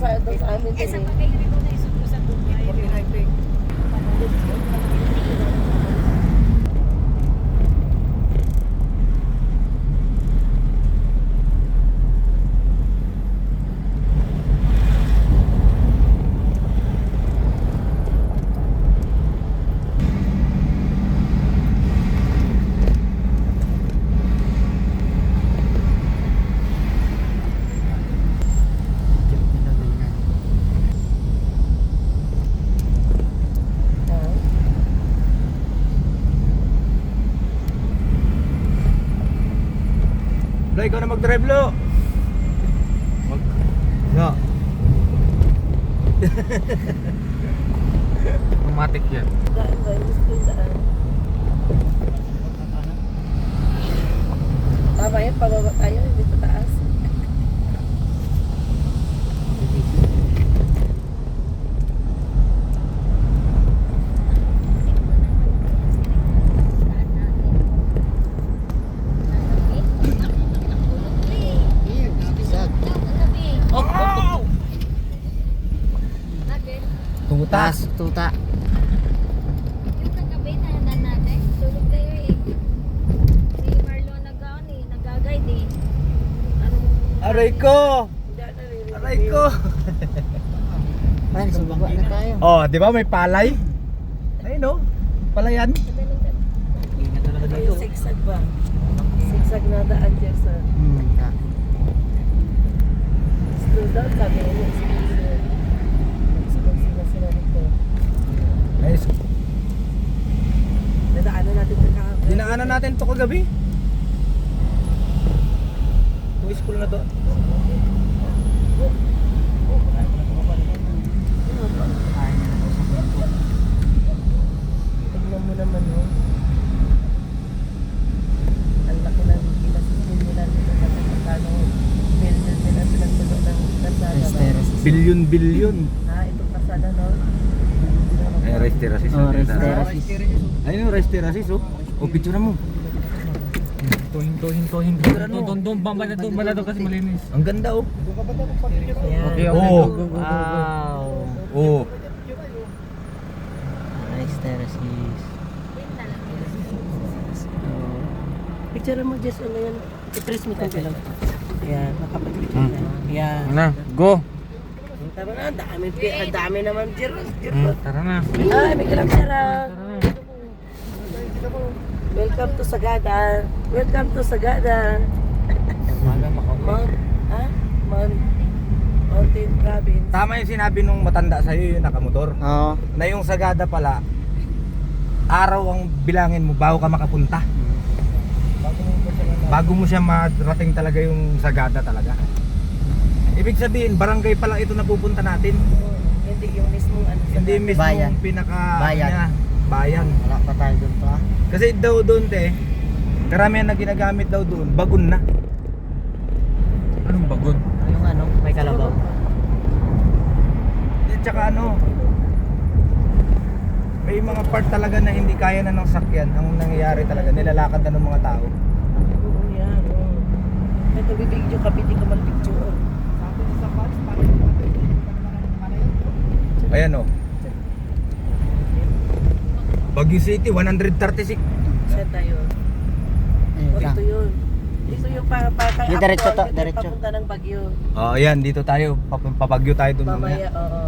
sa amin din Sa eh. pagkairi ko na isip ko sa Dubai. Lo, ikaw na mag-drive, Lo. No. Automatic yan. Daan ba? Gusto ko yung daan. Tama yan, pababa tayo, hindi pa taas. Tutas. Tuta. Yung kagabi na handa natin, tulog kayo eh. Si Marlon nag-guide eh. Aray ko! Hindi na rin. Aray ko! Ay, sa baba na tayo. Oh, di ba may palay? Ayun no? Palayan. Ano yung sigsag ba? Sigsag na daan dyan sa slow down, sabi niya. Sila nito. Ayos. Nadaanan natin ito kahapon. Dinaanan natin to kagabi. Yung school na to. Tignan mo naman oh. Ang laki ng pinasusin nila dito sa Pagkano. Billion nila pinagtulo ng kasada. Bilyon. Itong kasada no? Ay, rice terraces. Oh, rice terraces. Ayun yung rice terraces oh. O, picture mo. Hinto. Doon bamba na doon kasi malinis. Ang ganda oh. Yan. Oh. Go. Wow. Oh. Rice terraces. Picture mo just ano yan. I-press mo ito lang. Yan, nakapag-picture na. Yan. Ano? Go. Tama na, ang dami naman Gerald. Tara na. Ay, may kalam Gerald. Welcome to Sagada. Welcome to Sagada. Mountain Province. Tama yung sinabi nung matanda sa'yo yung nakamotor. Oo. Na yung Sagada pala, araw ang bilangin mo bago ka makapunta. Bago mo siya marating talaga yung Sagada talaga. Ibig sabihin, barangay pa lang ito napupunta natin. Hindi yung mismong ano. Hindi mismo Bayan. pinaka Bayan. niya, bayan. Wala pa tayo doon pa. Kasi daw doon karamihan na ginagamit daw doon, bagon na. Anong bagod? Yung ano, may kalabaw. At saka may mga part talaga na hindi kaya na ng sakyan. Ang nangyayari talaga, nilalakad na ng mga tao. Oo, yan. Ito bibigyo ka, pwede ka mag-picture. Ayan o. Baguio City, 136. Saan tayo? Ayun lang. Ito yun. Ito yung kay Diretso to, Apple, diretso. papunta ng Bagyo. Oh, ayan, dito tayo. Papagyo tayo doon Mamaya, mamaya. oo.